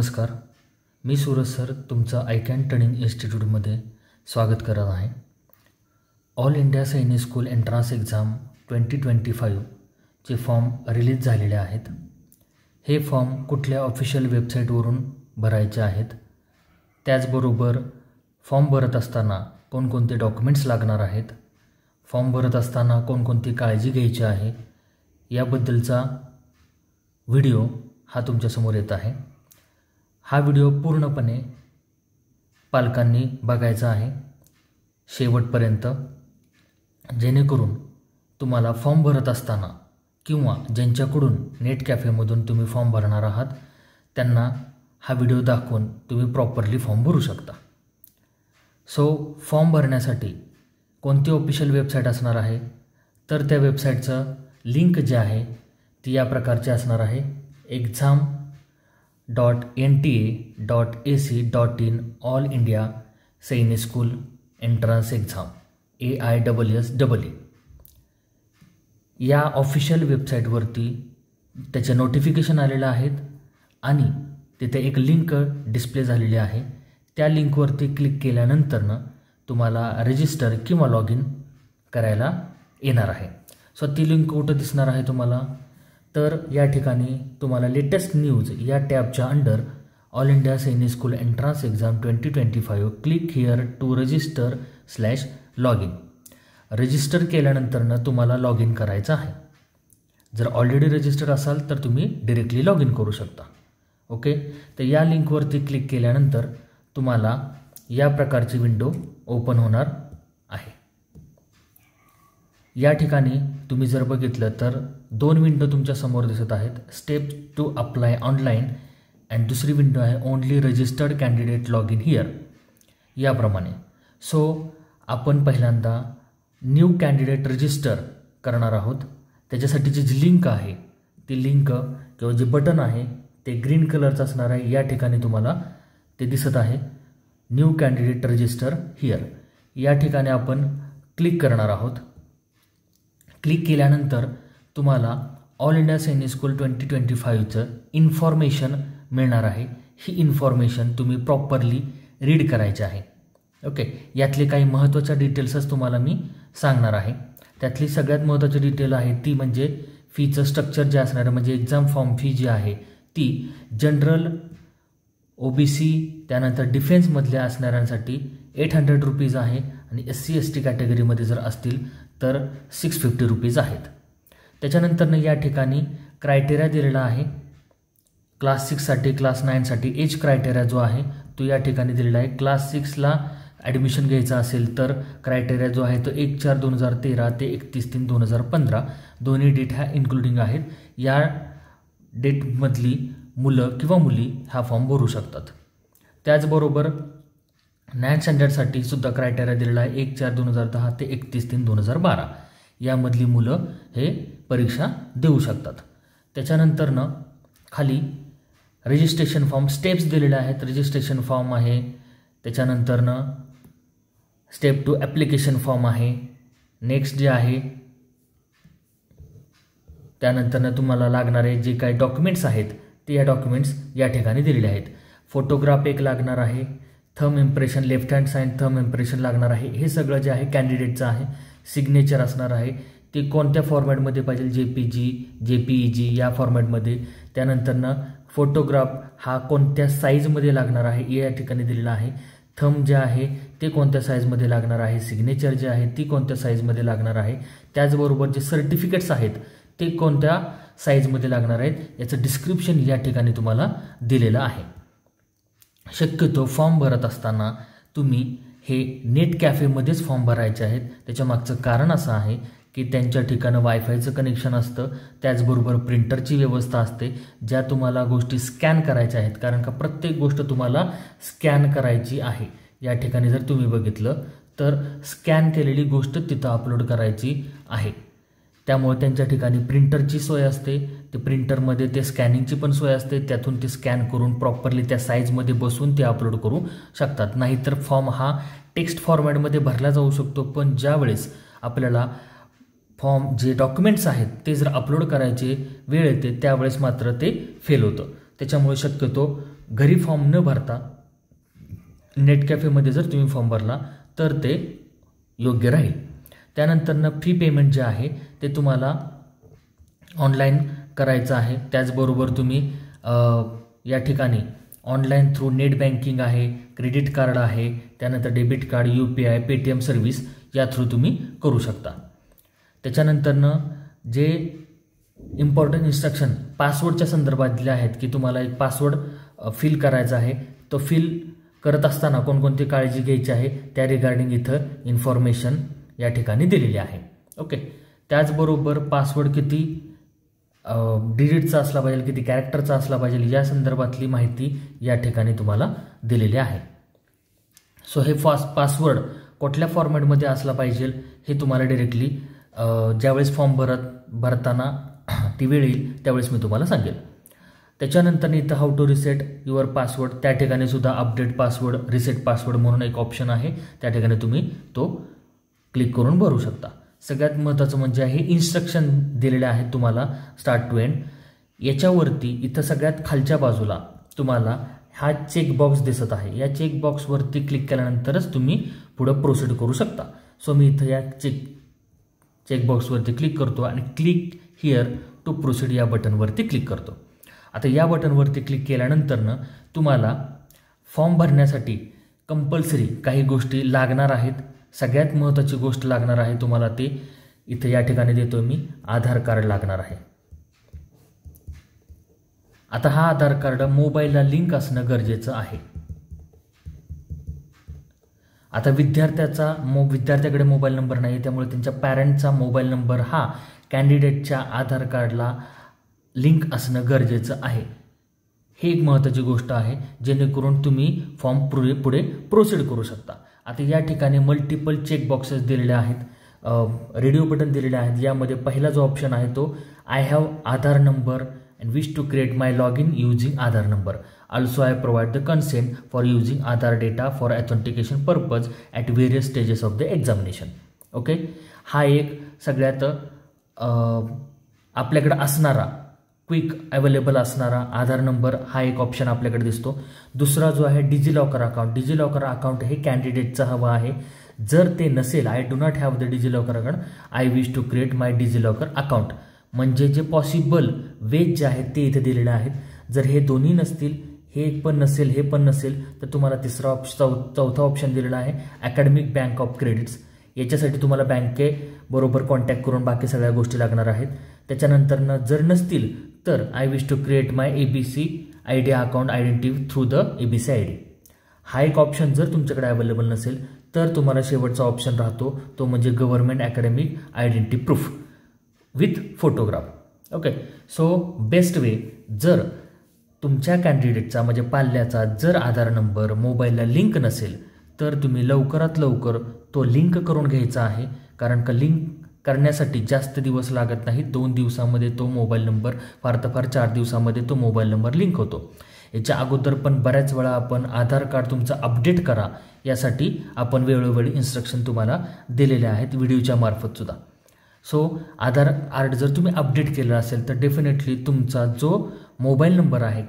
नमस्कार, मी सूरज सर तुमचं आयकॅन ट्रेनिंग इन्स्टिट्यूटमध्ये स्वागत करत आहे। All India Sainik school entrance exam 2025 चे फॉर्म रिलीज झालेले आहेत। हे फॉर्म कुठल्या ऑफिशियल वेबसाईटवरून भरायचे आहेत, त्याचबरोबर फॉर्म भरत असताना कोणकोणते डॉक्युमेंट्स लागणार आहेत, फॉर्म भरत असताना कोणकोणती काळजी घ्यायची आहे याबद्दलचा व्हिडिओ हा तुमच्यासमोर येत आहे। हा व्हिडिओ पूर्णपणे पालकांनी बघायचा आहे शेवटपर्यंत, जेणेकरून तुम्हाला फॉर्म भरत असताना किंवा ज्यांच्याकडून नेट कॅफेमधून तुम्ही फॉर्म भरणार आहात त्यांना हा व्हिडिओ दाखवून तुम्ही प्रॉपरली फॉर्म भरू शकता। फॉर्म भरण्यासाठी कोणती ऑफिशियल वेबसाईट असणार आहे, तर त्या वेबसाईटचं लिंक जे आहे ती या प्रकारची असणार आहे, exam.nta.ac.in all India Sainik school entrance exam AISSEE। या ऑफिशियल वेबसाईटवरती त्याचे नोटिफिकेशन आलेलं आहेत आणि तिथे एक लिंक डिस्प्ले झालेली आहे। त्या लिंकवरती क्लिक केल्यानंतरनं तुम्हाला रजिस्टर किंवा लॉग इन करायला येणार आहे। ती लिंक कुठं दिसणार आहे तुम्हाला, तर या ठिकाणी तुम्हाला लेटेस्ट न्यूज या टॅबच्या under all India Sainik school entrance exam 2025 click here to register log in. Register केल्यानंतरनं तुम्हाला लॉग इन करायचं आहे। जर ऑलरेडी रजिस्टर असाल तर तुम्ही डायरेक्टली लॉग इन करू शकता। ओके, तर या लिंकवरती क्लिक केल्यानंतर तुम्हाला या प्रकारची विंडो ओपन होणार आहे। या ठिकाणी तुम्ही जर बघितलं तर दोन विंडो तुमच्या समोर दिसत आहेत, step two apply online and दुसरी विंडो आहे only registered candidate log in here याप्रमाणे। आपण पहिल्यांदा न्यू कॅन्डिडेट रजिस्टर करणार आहोत। त्याच्यासाठीची जी लिंक आहे ती लिंक किंवा जे बटन आहे ते ग्रीन कलरचं असणार आहे। या ठिकाणी तुम्हाला ते दिसत आहे न्यू कॅन्डिडेट रजिस्टर हिअर, या ठिकाणी आपण क्लिक करणार आहोत। क्लिक केल्यानंतर तुम्हाला all India Sainik school 2025चं information मिळणार आहे। ही इन्फॉर्मेशन तुम्ही प्रॉपरली रीड करायची आहे। ओके, यातले काही महत्त्वाच्या डिटेल्सच तुम्हाला मी सांगणार आहे। त्यातली सगळ्यात महत्त्वाची डिटेल आहे ती म्हणजे फीचं स्ट्रक्चर जे असणार आहे, म्हणजे एक्झाम फॉर्म फी जी आहे ती जनरल OBC त्यानंतर डिफेन्समधल्या असणाऱ्यांसाठी 800 रुपीज आहे आणि SC ST कॅटेगरीमध्ये जर असतील तर 650 रुपीज आहेत। त्याच्यानंतरनं या ठिकाणी क्रायटेरिया दिलेला आहे, क्लास 6साठी क्लास 9साठी एज क्रायटेरिया जो आहे तो या ठिकाणी दिलेला आहे। क्लास 6ला ॲडमिशन घ्यायचं असेल तर क्रायटेरिया जो आहे तो 1/4/2013 ते 31/3/2015 दोन्ही डेट ह्या इन्क्लुडिंग आहेत। या डेटमधली मुलं किंवा मुली हा फॉर्म भरू शकतात। त्याचबरोबर 9th स्टँडर्डसाठी सुद्धा क्रायटेरिया दिलेला आहे 1/4/2010 ते 31/3/2012 यामधली मुलं हे परीक्षा देऊ शकतात। त्याच्यानंतरनं खाली रजिस्ट्रेशन फॉर्म स्टेप्स दिलेले आहेत, रजिस्ट्रेशन फॉर्म आहे, त्याच्यानंतरनं स्टेप टू ॲप्लिकेशन फॉर्म आहे, नेक्स्ट जे आहे त्यानंतरनं तुम्हाला लागणारे जे काही डॉक्युमेंट्स आहेत ते या डॉक्युमेंट्स या ठिकाणी दिलेले आहेत। फोटोग्राफ एक लागणार आहे, thumb impression left hand sign thumb impression लागणार आहे। हे सगळं जे आहे कॅन्डिडेटचं आहे। सिग्नेचर असणार आहे, ते कोणत्या फॉर्मॅटमध्ये पाहिजे, JPG JPEG या फॉर्मॅटमध्ये। त्यानंतरनं फोटोग्राफ हा कोणत्या साईजमध्ये लागणार आहे या ठिकाणी दिलेला आहे। थंब जे आहे ते कोणत्या साईजमध्ये लागणार आहे, सिग्नेचर जे आहे ती कोणत्या साईजमध्ये लागणार आहे, त्याचबरोबर जे सर्टिफिकेट्स आहेत ते कोणत्या साईजमध्ये लागणार आहेत याचं डिस्क्रिप्शन या ठिकाणी तुम्हाला दिलेलं आहे। शक्यतो फॉर्म भरत असताना तुम्ही हे नेट कॅफेमध्येच फॉर्म भरायचे आहेत। त्याच्या मागचं कारण असं आहे की त्यांच्या ठिकाणं वायफायचं कनेक्शन असतं, त्याचबरोबर प्रिंटरची व्यवस्था असते, ज्या तुम्हाला गोष्टी स्कॅन करायच्या आहेत, कारण का प्रत्येक गोष्ट तुम्हाला स्कॅन करायची आहे। या ठिकाणी जर तुम्ही बघितलं तर स्कॅन केलेली गोष्ट तिथं अपलोड करायची आहे, त्यामुळे त्यांच्या ठिकाणी प्रिंटरची सोय असते, ते प्रिंटरमध्ये ते स्कॅनिंगची पण सोय असते, त्यातून ते स्कॅन करून प्रॉपरली त्या साईजमध्ये बसून ते अपलोड करू शकतात। नाहीतर फॉर्म हा टेक्स्ट फॉर्मॅटमध्ये भरला जाऊ शकतो, पण ज्यावेळेस आपल्याला फॉर्म जे डॉक्युमेंट्स आहेत ते जर अपलोड करायचे वेळ येते त्यावेळेस मात्र ते फेल होतं। त्याच्यामुळे शक्यतो घरी फॉर्म न भरता नेट कॅफेमध्ये जर तुम्ही फॉर्म भरला तर ते योग्य राहील. त्यानंतरनं फी पेमेंट जे आहे ते तुम्हाला ऑनलाईन करायचं आहे. त्याचबरोबर तुम्ही या ठिकाणी ऑनलाईन थ्रू नेट बँकिंग आहे, क्रेडिट कार्ड आहे, त्यानंतर debit card, UPI, Paytm service या थ्रू तुम्ही करू शकता. त्याच्यानंतरनं जे इम्पॉर्टंट इन्स्ट्रक्शन पासवर्डच्या संदर्भात दिले आहेत की तुम्हाला एक पासवर्ड फिल करायचा आहे. तो फिल करत असताना कोणकोणती काळजी घ्यायची आहे त्या रिगार्डिंग इथं इन्फॉर्मेशन या ठिकाणी दिलेली आहे. ओके. त्याचबरोबर पासवर्ड किती डिजिटचा असला पाहिजे, किती कॅरेक्टरचा असला पाहिजे या संदर्भातली माहिती या ठिकाणी तुम्हाला दिलेली आहे. सो हे पासवर्ड कुठल्या फॉर्मॅटमध्ये असला पाहिजे हे तुम्हाला डायरेक्टली ज्यावेळेस फॉर्म भरताना ती वेळ येईल त्यावेळेस मी तुम्हाला सांगेल. त्याच्यानंतर इथं how to reset your password त्या ठिकाणी सुद्धा अपडेट पासवर्ड, रिसेट पासवर्ड म्हणून एक ऑप्शन आहे. त्या ठिकाणी तुम्ही तो क्लिक करून भरू शकता. सगळ्यात महत्त्वाचं म्हणजे हे इन्स्ट्रक्शन दिलेले आहेत तुम्हाला स्टार्ट टू एंड. याच्यावरती इथं सगळ्यात खालच्या बाजूला तुम्हाला हा चेकबॉक्स दिसत आहे. या चेकबॉक्सवरती क्लिक केल्यानंतरच तुम्ही पुढं प्रोसीड करू शकता. सो मी इथं या चेकबॉक्सवरती क्लिक करतो आणि क्लिक हिअर टू प्रोसीड या बटनवरती क्लिक करतो. आता या बटनवरती क्लिक केल्यानंतरनं तुम्हाला फॉर्म भरण्यासाठी कंपल्सरी काही गोष्टी लागणार आहेत. सगळ्यात महत्त्वाची गोष्ट लागणार आहे तुम्हाला ते इथं या ठिकाणी देतो मी, आधार कार्ड लागणार आहे. आता हा आधार कार्ड मोबाईलला लिंक असणं गरजेचं आहे. आता विद्यार्थ्याकडे मोबाईल नंबर नाही, त्यामुळे त्यांच्या पॅरेंटचा मोबाईल नंबर हा कॅन्डिडेटच्या आधार कार्डला लिंक असणं गरजेचं आहे. ही एक महत्त्वाची गोष्ट आहे जेणेकरून तुम्ही फॉर्म पुढे प्रोसीड करू शकता. आता या ठिकाणी मल्टिपल चेक बॉक्सेस दिलेले आहेत, रेडिओ बटन दिलेले आहेत. यामध्ये पहिला जो ऑप्शन आहे तो I have Aadhaar number and wish to create my log in using Aadhaar number. Also I provide the consent for using Aadhaar data for authentication purpose at various stages of the examination. Okay. हा एक सगळ्यात आपल्याकडे असणारा quick available असणारा आधार number हा एक option आपल्याकडे दिसतो. दुसरा जो आहे डिजिलॉकर अकाउंट. डिजिलॉकर अकाउंट हे कॅन्डिडेटचं हवं आहे. जर ते नसेल, I do not have the DigiLocker account, I wish to create my DigiLocker account, म्हणजे जे पॉसिबल वेज जे आहेत ते इथे दिलेले आहेत. जर हे दोन्ही नसतील, हे पण नसेल, हे पण नसेल, तर तुम्हाला चौथा ऑप्शन दिलेला आहे अकॅडमिक बँक ऑफ क्रेडिट्स. याच्यासाठी तुम्हाला बँकेबरोबर कॉन्टॅक्ट करून बाकी सगळ्या गोष्टी लागणार आहेत. त्याच्यानंतरनं जर नसतील तर I wish to create my ABC ID account identity through the ABC ID. हा एक ऑप्शन जर तुमच्याकडे अवेलेबल नसेल तर तुम्हाला शेवटचा ऑप्शन राहतो तो म्हणजे government academic identity proof with photograph. Okay. So best way, जर तुमच्या कॅन्डिडेटचा म्हणजे पाल्याचा जर आधार नंबर मोबाईलला लिंक नसेल तर तुम्ही लवकरात लवकर तो लिंक करून घ्यायचा आहे. कारण का लिंक करण्यासाठी जास्त दिवस लागत नाही. 2 दिवसामध्ये तो मोबाईल नंबर, फार तर फार 4 दिवसामध्ये तो मोबाईल नंबर लिंक होतो. याच्या अगोदर पण बऱ्याच वेळा आपण आधार कार्ड तुमचं अपडेट करा यासाठी आपण वेळोवेळी इन्स्ट्रक्शन तुम्हाला दिलेले आहेत व्हिडिओच्या मार्फत सुद्धा. सो आधार कार्ड जर तुम्ही अपडेट केलं असेल तर डेफिनेटली तुमचा जो मोबाईल नंबर आहे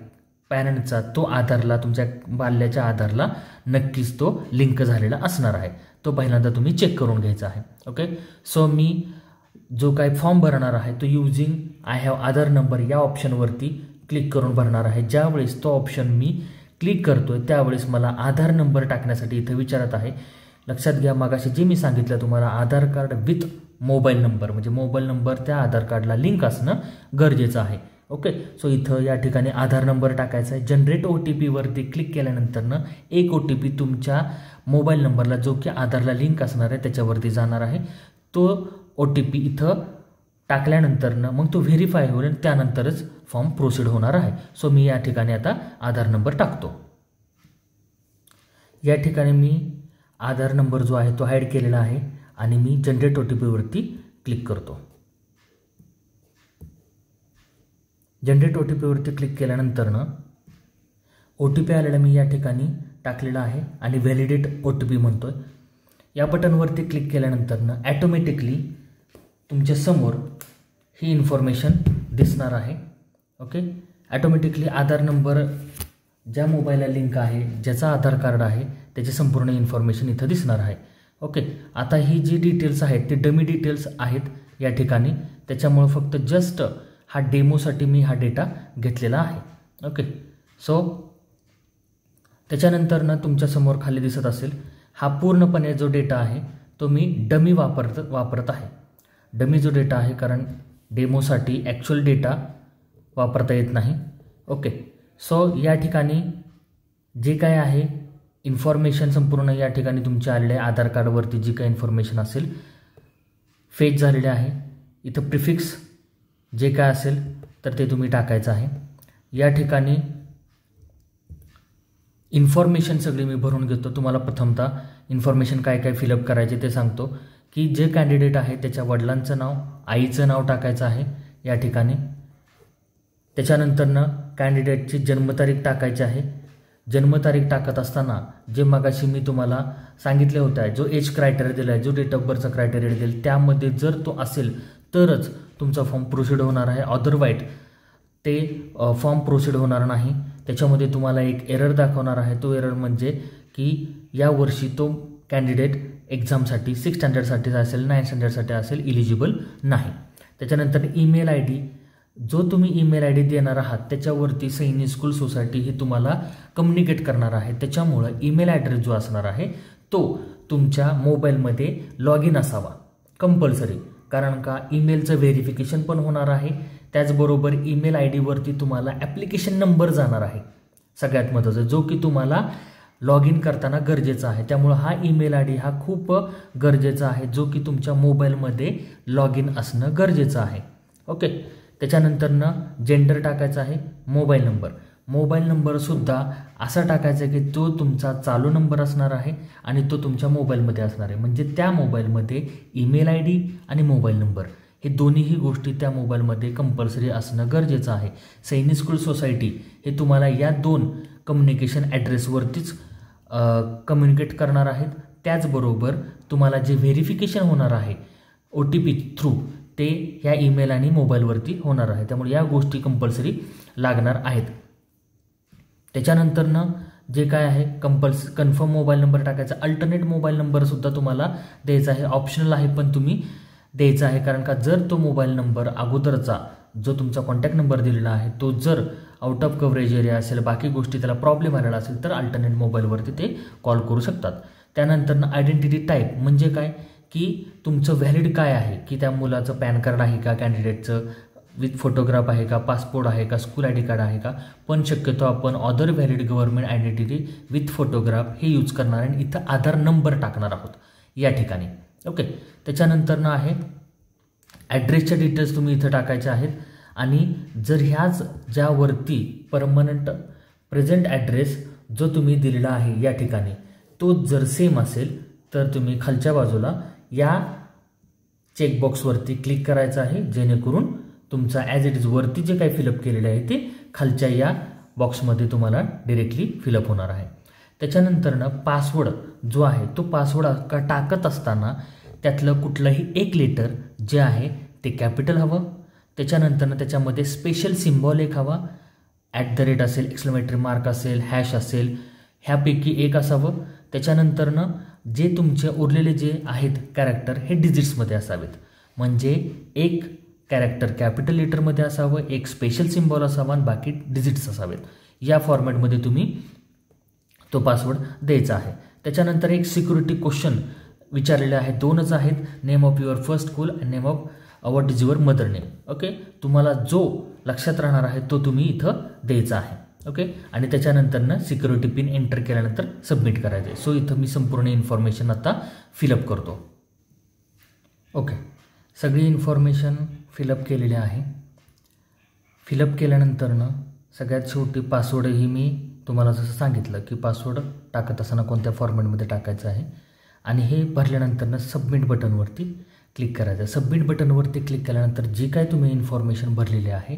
पॅरेंटचा तो आधारला, तुमच्या बाल्याच्या आधारला नक्कीच तो लिंक झालेला असणार आहे. तो पहिल्यांदा तुम्ही चेक करून घ्यायचा आहे. ओके. सो मी जो काही फॉर्म भरणार आहे तो using I have Aadhaar number या ऑप्शनवरती क्लिक करून भरणार आहे. ज्यावेळेस तो ऑप्शन मी क्लिक करतोय त्यावेळेस मला आधार नंबर टाकण्यासाठी इथं विचारत आहे. लक्षात घ्या, मगाशी जे मी सांगितलं तुम्हाला आधार कार्ड विथ मोबाईल नंबर, म्हणजे मोबाईल नंबर त्या आधार कार्डला लिंक असणं गरजेचं आहे. ओके. सो इथं या ठिकाणी आधार नंबर टाकायचा आहे. जनरेट OTP वरती क्लिक केल्यानंतरनं एक OTP तुमच्या मोबाईल नंबरला जो की आधारला लिंक असणार आहे त्याच्यावरती जाणार आहे. तो OTP इथं टाकल्यानंतरनं मग तो व्हेरीफाय होईल, त्यानंतरच फॉर्म प्रोसीड होणार आहे. सो मी या ठिकाणी आता आधार नंबर टाकतो. या ठिकाणी मी आधार नंबर जो आहे तो ॲड केलेला आहे आणि मी जनरेट OTP वरती क्लिक करतो. जनरेट OTP वरती क्लिक केल्यानंतरनं OTP आलेला मी या ठिकाणी टाकलेला आहे आणि व्हॅलिडेट OTP म्हणतोय. या बटनवरती क्लिक केल्यानंतरनं ॲटोमॅटिकली तुमच्या समोर ही इन्फॉर्मेशन दिसणार आहे. ओके. ॲटोमॅटिकली आधार नंबर ज्या मोबाईलला लिंक आहे, ज्याचा आधार कार्ड आहे, त्याची संपूर्ण इन्फॉर्मेशन इथं दिसणार आहे. ओके, आता ही जी डिटेल्स आहेत ते डमी डिटेल्स आहेत या ठिकाणी, त्याच्यामुळं फक्त जस्ट हा डेमोसाठी मी हा डेटा घेतलेला आहे. ओके, सो त्याच्यानंतर तुमच्यासमोर खाली दिसत असेल हा पूर्णपणे जो डेटा आहे तो मी डमी वापरत आहे. डमी जो डेटा आहे, कारण डेमोसाठी ॲक्च्युअल डेटा वापरता येत नाही. ओके, सो या ठिकाणी जे काय आहे इन्फॉर्मेशन संपूर्ण या ठिकाणी तुमच्या आलेले आहे. आधार कार्डवरती जी काही इन्फॉर्मेशन असेल फेच झालेले आहे. इथं प्रिफिक्स जे काय असेल तर ते तुम्ही टाकायचं आहे. या ठिकाणी इन्फॉर्मेशन सगळी मी भरून घेतो. तुम्हाला प्रथमतः इन्फॉर्मेशन काय काय फिलअप करायचे ते सांगतो, की जे कॅन्डिडेट आहे त्याच्या वडिलांचं नाव, आईचं नाव टाकायचं आहे या ठिकाणी. त्याच्यानंतरनं कॅन्डिडेटची जन्मतारीख टाकायची आहे. जन्मतारीख टाकत असताना जे मगाशी मी तुम्हाला सांगितले होते, जो एज क्रायटेरिया दिला आहे, जो डेट ऑफ बर्थचा क्रायटेरिया दिला त्यामध्ये जर तो असेल तरच तुमचा फॉर्म प्रोसीड होणार आहे. अदरवाईज ते फॉर्म प्रोसीड होणार नाही. त्याच्यामध्ये तुम्हाला एक एरर दाखवणार आहे. तो एरर म्हणजे की यावर्षी तो कॅन्डिडेट एक्झामसाठी 6 स्टँडर्डसाठी असेल, 9 स्टँडर्डसाठी असेल, इलिजिबल नाही. त्याच्यानंतर ईमेल आय डी, जो तुम्ही ईमेल आय डी देणार आहात त्याच्यावरती सैनिक स्कूल सोसायटी ही तुम्हाला कम्युनिकेट करणार आहे. त्याच्यामुळं ईमेल ॲड्रेस जो असणार आहे तो तुमच्या मोबाईलमध्ये लॉग इन असावा कंपल्सरी, कारण का ईमेलचं व्हेरिफिकेशन पण होणार आहे. त्याचबरोबर ईमेल आय डीवरती तुम्हाला ॲप्लिकेशन नंबर जाणार आहे सगळ्यात महत्त्वाचं, जो की तुम्हाला लॉग इन करताना गरजेचा आहे. त्यामुळं हा ईमेल आय डी हा खूप गरजेचा आहे, जो की तुमच्या मोबाईलमध्ये लॉग इन असणं गरजेचं आहे. ओके, त्याच्यानंतरनं जेंडर टाकायचा आहे. मोबाईल नंबरसुद्धा असा टाकायचा आहे की तो तुमचा चालू नंबर असणार आहे आणि तो तुमच्या मोबाईलमध्ये असणार आहे. म्हणजे त्या मोबाईलमध्ये ईमेल आय डी आणि मोबाईल नंबर हे दोन्हीही गोष्टी त्या मोबाईलमध्ये कंपल्सरी असणं गरजेचं आहे. सैनिक स्कूल सोसायटी हे तुम्हाला या 2 कम्युनिकेशन ॲड्रेसवरतीच कम्युनिकेट करणार आहेत. त्याचबरोबर तुम्हाला जे व्हेरिफिकेशन होणार आहे OTP थ्रू ते ह्या ईमेल आणि मोबाईलवरती होणार आहे. त्यामुळे या गोष्टी कंपल्सरी लागणार आहेत. त्याच्यानंतरनं जे काय आहे कन्फर्म मोबाईल नंबर टाकायचा. अल्टरनेट मोबाईल नंबरसुद्धा तुम्हाला द्यायचा आहे. ऑप्शनल आहे पण तुम्ही द्यायचा आहे, कारण का जर तो मोबाईल नंबर अगोदरचा जो तुमचा कॉन्टॅक्ट नंबर दिलेला आहे तो जर आउट ऑफ कव्हरेज एरिया असेल, बाकी गोष्टी त्याला प्रॉब्लेम आलेला असेल तर अल्टरनेट मोबाईलवरती ते कॉल करू शकतात. त्यानंतरनं आयडेंटिटी टाईप म्हणजे काय की तुमचं व्हॅलिड काय आहे, की त्या मुलाचं पॅन कार्ड आहे का, कॅन्डिडेटचं विथ फोटोग्राफ आहे का, पासपोर्ट आहे का, स्कूल आय डी कार्ड आहे का. पण शक्यतो आपण other valid government identity with photograph हे यूज करणार आणि इथं आधार नंबर टाकणार आहोत या ठिकाणी. ओके, त्याच्यानंतरनं आहे ॲड्रेसच्या डिटेल्स तुम्ही इथं टाकायच्या आहेत. आणि जर ह्याच ज्यावरती परमनंट प्रेझेंट ॲड्रेस जो तुम्ही दिलेला आहे या ठिकाणी तोच जर सेम असेल तर तुम्ही खालच्या बाजूला या चेकबॉक्सवरती क्लिक करायचं आहे, जेणेकरून तुमचा ॲज इट इज वरती जे काही फिलअप केलेलं आहे ते खालच्या या बॉक्समध्ये तुम्हाला डिरेक्टली फिलअप होणार आहे. त्याच्यानंतरनं पासवर्ड जो आहे तो पासवर्ड टाकत असताना त्यातलं कुठलंही एक लेटर जे आहे ते कॅपिटल हवं. त्याच्यानंतरनं त्याच्यामध्ये स्पेशल सिम्बॉल एक हवा, @ असेल, एक्सक्लेमेटरी मार्क असेल, हॅश असेल, ह्यापैकी एक असावं. त्याच्यानंतरनं जे तुमचे उरलेले जे आहेत कॅरेक्टर हे डिजिट्समध्ये असावेत. म्हणजे एक कॅरेक्टर कॅपिटल लेटरमध्ये असावं, एक स्पेशल सिम्बॉल असावा आणि बाकी डिजिट्स असावेत. या फॉर्मॅटमध्ये तुम्ही तो पासवर्ड द्यायचा आहे. त्याच्यानंतर एक सिक्युरिटी क्वेश्चन विचारलेले आहेत, 2च आहेत. Name of your first school and name of what is your mother name. Okay, तुम्हाला जो लक्षात राहणार आहे तो तुम्ही इथं द्यायचा आहे. ओके, आणि त्याच्यानंतरनं सिक्युरिटी पिन एंटर केल्यानंतर सबमिट करायचं आहे. सो इथं मी संपूर्ण इन्फॉर्मेशन आता फिलअप करतो. ओके, सगळी इन्फॉर्मेशन फिलअप केलेली आहे. फिलअप केल्यानंतरनं सगळ्यात शेवटी पासवर्डही मी तुम्हाला जसं सांगितलं की पासवर्ड टाकत असताना कोणत्या फॉर्मॅटमध्ये टाकायचं आहे. आणि हे भरल्यानंतरनं सबमिट बटनवरती क्लिक करायचं. सबमिट बटनवरती क्लिक केल्यानंतर जी काय तुम्ही इन्फॉर्मेशन भरलेली आहे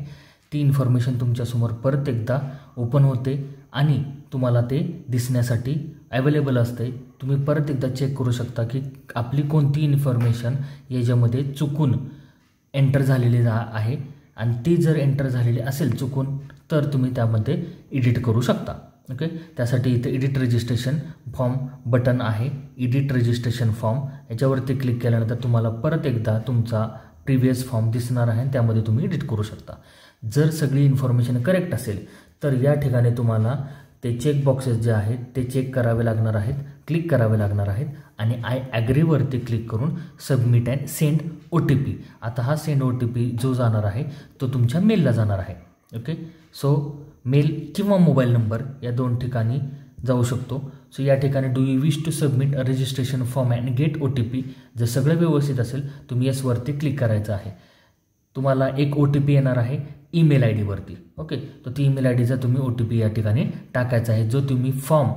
ती इन्फॉर्मेशन तुमच्यासमोर परत एकदा ओपन होते आणि तुम्हाला ते दिसण्यासाठी अवेलेबल असते. तुम्ही परत एकदा चेक करू शकता की आपली कोणती इन्फॉर्मेशन याच्यामध्ये चुकून एंटर झालेली आहे आणि ती जर एंटर झालेली असेल चुकून तर तुम्ही त्यामध्ये एडिट करू शकता. ओके, त्यासाठी इथे एडिट रजिस्ट्रेशन फॉर्म बटन आहे. एडिट रजिस्ट्रेशन फॉर्म याच्यावरती क्लिक केल्यानंतर तुम्हाला परत एकदा तुमचा प्रिव्हियस फॉर्म दिसणार आहे, त्यामध्ये तुम्ही एडिट करू शकता. जर सगळी इन्फॉर्मेशन करेक्ट असेल तर या ठिकाणी तुम्हाला ते चेक बॉक्सेस जे आहेत ते चेक करावे लागणार आहेत, क्लिक करावे लागणार आहेत आणि आय ॲग्रीवरती क्लिक करून सबमिट अँड सेंड OTP. आता हा सेंड OTP जो जाणार आहे तो तुमच्या मेलला जाणार आहे. ओके, सो मेल किंवा मोबाईल नंबर या 2 ठिकाणी जाऊ शकतो. सो या ठिकाणी do you wish to submit a registration form and get OTP. जर सगळं व्यवस्थित असेल तुम्ही यसवरती क्लिक करायचं आहे. तुम्हाला एक OTP येणार आहे ईमेल ID वरती. ओके, तर ती ईमेल IDचा तुम्ही OTP या ठिकाणी टाकायचा आहे, जो तुम्ही फॉर्म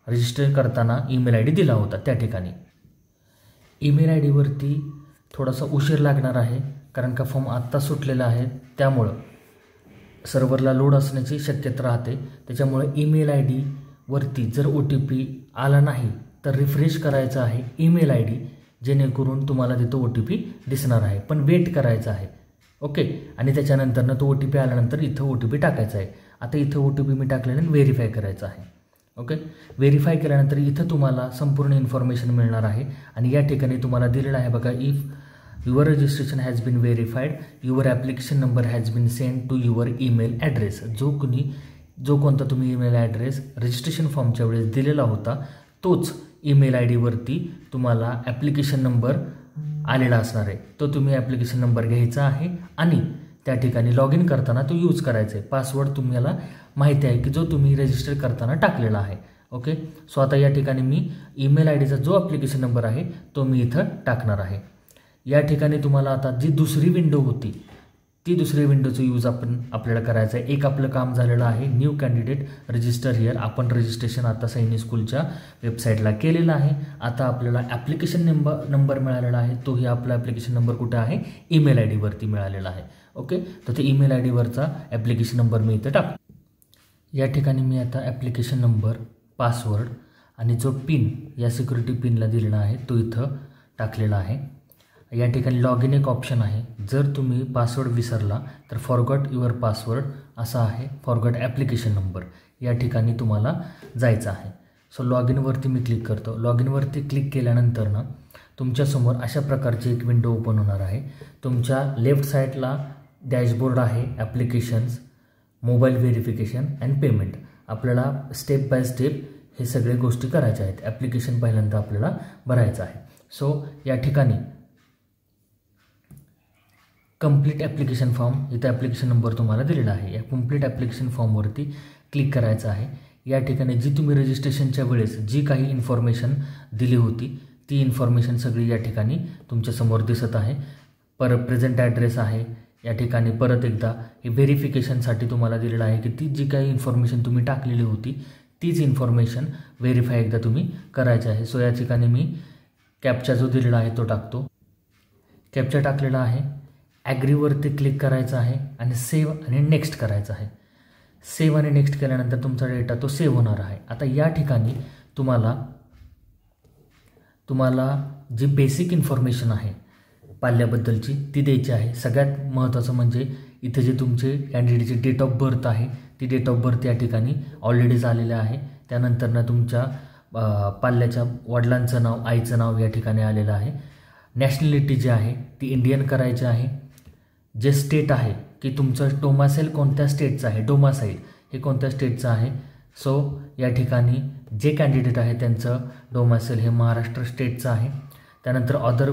रजिस्टर करताना ईमेल ID दिला होता त्या ठिकाणी. ईमेल ID वरती थोडासा उशीर लागणार आहे, कारण का फॉर्म आत्ता सुटलेला आहे, त्यामुळं सर्व्हरला लोड असण्याची शक्यता राहते. त्याच्यामुळे ईमेल ID वरती जर OTP आला नाही तर रिफ्रेश करायचा आहे ईमेल ID, जेणेकरून तुम्हाला तिथं OTP दिसणार आहे. पण वेट करायचं आहे. ओके, आणि त्याच्यानंतरनं तो OTP आल्यानंतर इथं OTP टाकायचा आहे. आता इथं OTP मी टाकल्यानंतर व्हेरीफाय करायचं आहे. ओके, व्हेरीफाय केल्यानंतर इथं तुम्हाला संपूर्ण इन्फॉर्मेशन मिळणार आहे आणि या ठिकाणी तुम्हाला दिलेलं आहे बघा, if your registration has been verified, your application number has been sent to your email address. जो कोणता तुम्ही ईमेल ॲड्रेस रजिस्ट्रेशन फॉर्मच्या वेळेस दिलेला होता तोच ईमेल ID वरती तुम्हाला ॲप्लिकेशन नंबर आलेला असणार आहे. तो तुम्ही ॲप्लिकेशन नंबर घ्यायचा आहे आणि त्या ठिकाणी लॉग इन करताना तो यूज करायचा आहे. पासवर्ड तुम्हाला माहिती आहे की जो तुम्ही रजिस्टर करताना टाकलेला आहे. ओके, सो आता या ठिकाणी मी ईमेल IDचा जो ॲप्लिकेशन नंबर आहे तो मी इथं टाकणार आहे. या ठिकाणी तुम्हाला आता जी दुसरी विंडो होती ती दुसरी विंडोचं यूज आपल्याला करायचं आहे. एक आपलं काम झालेलं आहे न्यू कॅन्डिडेट रजिस्टर हिअर. आपण रजिस्ट्रेशन आता सैनिक स्कूलच्या वेबसाईटला केलेलं आहे. आता आपल्याला ॲप्लिकेशन नंबर मिळालेला आहे. तोही आपला ॲप्लिकेशन नंबर कुठे आहे, ईमेल ID वरती मिळालेला आहे. ओके, तर ते ईमेल ID वरचा ॲप्लिकेशन नंबर मी इथं टाकतो. या ठिकाणी मी आता ॲप्लिकेशन नंबर, पासवर्ड आणि जो पिन या सिक्युरिटी पिनला दिलेला आहे तो इथं टाकलेला आहे. या ठिकाणी लॉग इन एक ऑप्शन आहे. जर तुम्ही पासवर्ड विसरला तर फॉरगॉट युअर पासवर्ड असा आहे, फॉरगॉट ॲप्लिकेशन नंबर या ठिकाणी तुम्हाला जायचं आहे. सो लॉग इनवरती मी क्लिक करतो. लॉग इनवरती क्लिक केल्यानंतर ना तुमच्यासमोर अशा प्रकारची एक विंडो ओपन होणार आहे. तुमच्या लेफ्ट साईडला डॅशबोर्ड आहे, applications, mobile verification and payment. आपल्याला स्टेप बाय स्टेप हे सगळे गोष्टी करायच्या आहेत. ॲप्लिकेशन पहिल्यांदा आपल्याला भरायचं आहे. सो या ठिकाणी कंप्लीट ॲप्लिकेशन फॉर्म, इथं ॲप्लिकेशन नंबर तुम्हाला दिलेला आहे. या कंप्लीट ॲप्लिकेशन फॉर्मवरती क्लिक करायचं आहे. या ठिकाणी जी तुम्ही रजिस्ट्रेशनच्या वेळेस जी काही इन्फॉर्मेशन दिली होती ती इन्फॉर्मेशन सगळी या ठिकाणी तुमच्यासमोर दिसत आहे. प्रेझेंट ॲड्रेस आहे. या ठिकाणी परत एकदा हे व्हेरिफिकेशनसाठी तुम्हाला दिलेलं आहे की ती जी काही इन्फॉर्मेशन तुम्ही टाकलेली होती तीच इन्फॉर्मेशन व्हेरीफाय एकदा तुम्ही करायची आहे. सो या ठिकाणी मी कॅप्चा जो दिलेला आहे तो टाकतो. कॅप्चा टाकलेला आहे. ॲग्रीवरती क्लिक करायचं आहे आणि सेव्ह आणि नेक्स्ट करायचं आहे. सेव्ह आणि नेक्स्ट केल्यानंतर तुमचा डेटा तो सेव्ह होणार आहे. आता या ठिकाणी तुम्हाला जी बेसिक इन्फॉर्मेशन आहे पाल्याबद्दलची ती द्यायची आहे. सगळ्यात महत्त्वाचं म्हणजे इथे जे तुमचे कॅन्डिडेटची डेट ऑफ बर्थ आहे ती डेट ऑफ बर्थ या ठिकाणी ऑलरेडी झालेलं आहे. त्यानंतरनं तुमच्या पाल्याच्या वडिलांचं नाव, आईचं नाव या ठिकाणी आलेलं आहे. नॅशनॅलिटी जी आहे ती इंडियन करायची आहे. जे स्टेट आहे की तुमचं डोमासाईल कोणत्या स्टेटचं आहे, डोमासाईल हे कोणत्या स्टेटचं आहे. सो या ठिकाणी जे कॅन्डिडेट आहे त्यांचं डोमासाईल हे महाराष्ट्र स्टेटचं आहे. त्यानंतर अदर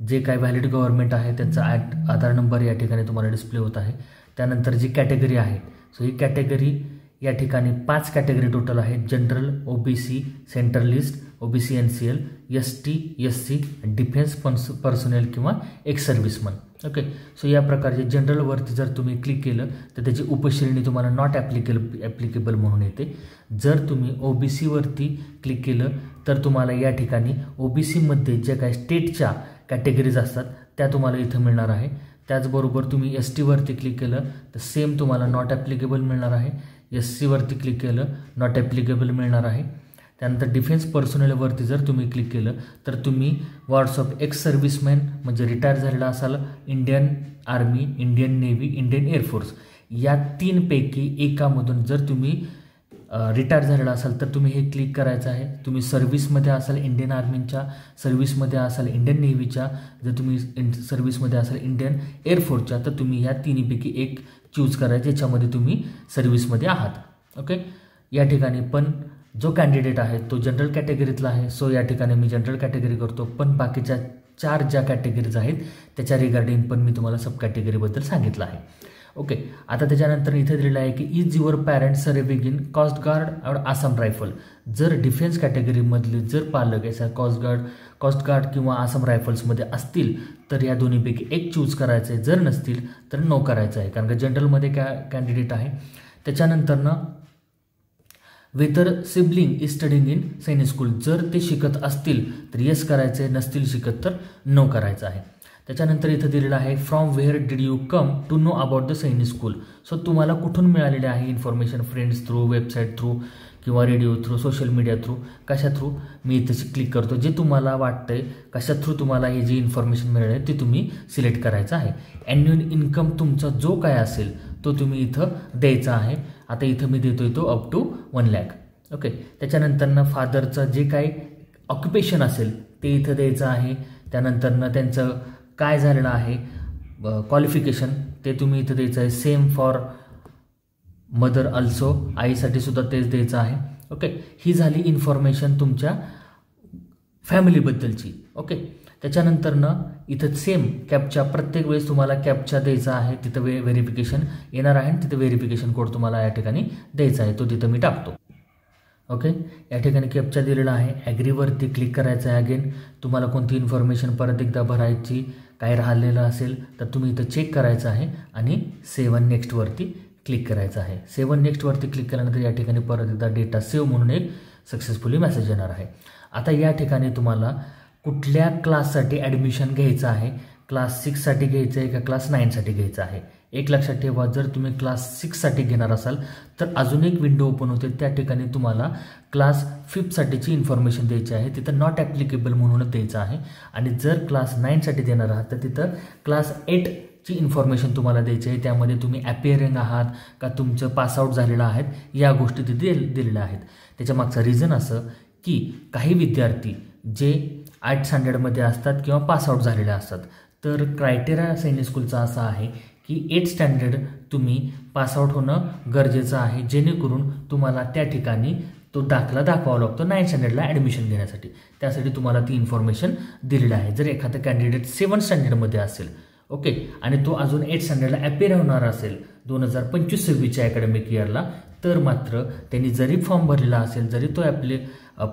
जे काय व्हॅलिड गव्हर्नमेंट आहे त्यांचा आधार नंबर या ठिकाणी तुम्हाला डिस्प्ले होत आहे. त्यानंतर जी कॅटेगरी आहे, सो ही कॅटेगरी या ठिकाणी 5 कॅटेगरी टोटल आहेत. General, OBC, central list, OBC NCL, ST, SC, defence personnel किंवा एक्स सर्व्हिसमन. ओके, सो या प्रकारचे जनरलवरती जर तुम्ही क्लिक केलं तर त्याची उपश्रेणी तुम्हाला नॉट ॲप्लिकेबल म्हणून येते. जर तुम्ही OBCवरती क्लिक केलं तर तुम्हाला या ठिकाणी OBCमध्ये जे काही स्टेटच्या कॅटेगरीज असतात त्या तुम्हाला इथं मिळणार आहे. त्याचबरोबर तुम्ही STवरती क्लिक केलं तर सेम तुम्हाला नॉट ॲप्लिकेबल मिळणार आहे. SCवरती क्लिक केलं नॉट ॲप्लिकेबल मिळणार आहे. त्यानंतर डिफेन्स पर्सनलवरती जर तुम्ही क्लिक केलं तर तुम्ही व्हॉट्सअप एक्स सर्व्हिसमॅन म्हणजे रिटायर झालेला असाल, Indian army, Indian navy, Indian air force या 3पैकी एकामधून जर तुम्ही रिटायर झालेला असाल तर तुम्ही हे क्लिक करायचं आहे. तुम्ही सर्व्हिसमध्ये असाल इंडियन आर्मीच्या, सर्व्हिसमध्ये असाल इंडियन नेव्हीच्या, जर तुम्ही सर्व्हिसमध्ये असाल इंडियन एअरफोर्सच्या, तर तुम्ही ह्या 3पैकी एक चूज करायचं ज्याच्यामध्ये तुम्ही सर्व्हिसमध्ये आहात. ओके. या ठिकाणी पण जो कॅन्डिडेट आहे तो जनरल कॅटेगरीतला आहे, सो या ठिकाणी मी जनरल कॅटेगरी करतो. पण बाकीच्या 4 ज्या कॅटेगरीज आहेत त्याच्या रिगार्डिंग पण मी तुम्हाला सब कॅटेगरीबद्दल सांगितलं आहे. ओके. आता त्याच्यानंतर इथे दिलेलं आहे की is your parents serving in coast guard और आसाम रायफल. जर डिफेन्स कॅटेगरीमधले जर पालक याचा कोस्ट गार्ड किंवा आसाम रायफल्समध्ये असतील तर या दोन्हीपैकी एक चूज करायचं आहे. जर नसतील तर नो करायचं आहे, कारण का जनरलमध्ये कॅन्डिडेट आहे. त्याच्यानंतरनं whether sibling is studying in Sainik school. जर ते शिकत असतील तर येस करायचं आहे, नसतील शिकत तर नो करायचं आहे. त्याच्यानंतर इथं दिलेलं आहे from where did you come to know about the Sainik school. So तुम्हाला कुठून मिळालेले आहे information, friends through, website through किंवा radio through, social media through, कशा थ्रू. मी इथं क्लिक करतो. जे तुम्हाला वाटतंय कशा थ्रू तुम्हाला ही जी इन्फॉर्मेशन मिळाली आहे ते तुम्ही सिलेक्ट करायचं आहे. ॲन्युअल इन्कम तुमचा जो काय असेल तो तुम्ही इथं द्यायचा आहे. आता इथं मी देतोय तो अप टू 1 लाख. ओके. त्याच्यानंतरनं फादरचं जे काही ऑक्युपेशन असेल ते इथं द्यायचं आहे. त्यानंतरनं त्यांचं काय झालेलं आहे क्वालिफिकेशन ते तुम्ही इथं द्यायचं आहे. सेम फॉर मदर अल्सो, आईसाठी सुद्धा तेच द्यायचं आहे. ओके. ही झाली इन्फॉर्मेशन तुमच्या फॅमिलीबद्दलची. ओके. त्याच्यानंतरनं इथं सेम कॅपचा प्रत्येक वेळेस तुम्हाला कॅपचा द्यायचा आहे. तिथं व्हेरिफिकेशन येणार आहे आणि तिथं व्हेरिफिकेशन कोड तुम्हाला या ठिकाणी द्यायचा आहे, तो तिथं मी टाकतो. ओके. या ठिकाणी कॅपचा दिलेला आहे. ॲग्रीवरती क्लिक करायचं आहे. अगेन तुम्हाला कोणती इन्फॉर्मेशन परत एकदा भरायची काय राहिलेलं असेल तर तुम्ही इथं चेक करायचं आहे आणि 7 नेक्स्टवरती क्लिक करायचं आहे. 7 नेक्स्टवरती क्लिक केल्यानंतर या ठिकाणी परत एकदा डेटा सेव्ह म्हणून एक सक्सेसफुली मेसेज येणार आहे. आता या ठिकाणी तुम्हाला कुठल्या क्लाससाठी ॲडमिशन घ्यायचं आहे, क्लास 6साठी घ्यायचं आहे का क्लास 9साठी घ्यायचं आहे. एक लक्षात ठेवा, जर तुम्ही क्लास 6साठी घेणार असाल तर अजून एक विंडो ओपन होते. त्या ठिकाणी तुम्हाला क्लास 5साठीची इन्फॉर्मेशन द्यायची आहे. तिथं नॉट ॲप्लिकेबल म्हणूनच द्यायचं आहे. आणि जर क्लास 9साठी देणार आहात तर तिथं क्लास 8ची इन्फॉर्मेशन तुम्हाला द्यायची आहे. त्यामध्ये तुम्ही ॲपिअरिंग आहात का तुमचं पासआउट झालेलं आहेत या गोष्टी तिथे दिलेल्या आहेत. त्याच्या मागचं रिझन असं की काही विद्यार्थी जे 8 स्टँडर्डमध्ये असतात किंवा पासआउट झालेले असतात, तर क्रायटेरिया सैनिक स्कूलचा असा आहे की 8 स्टँडर्ड तुम्ही पासआउट होणं गरजेचं आहे, जेणेकरून तुम्हाला त्या ठिकाणी तो दाखला दाखवावा लागतो 9 स्टँडर्डला ॲडमिशन घेण्यासाठी. त्यासाठी तुम्हाला ती इन्फॉर्मेशन दिलेली आहे. जर एखादा कॅन्डिडेट 7 स्टँडर्डमध्ये असेल, ओके, आणि तो अजून 8 स्टँडर्डला ॲपिअर होणार असेल 2025-26च्या अकॅडमिक इयरला, तर मात्र त्यांनी जरी फॉर्म भरलेला असेल, जरी तो आपले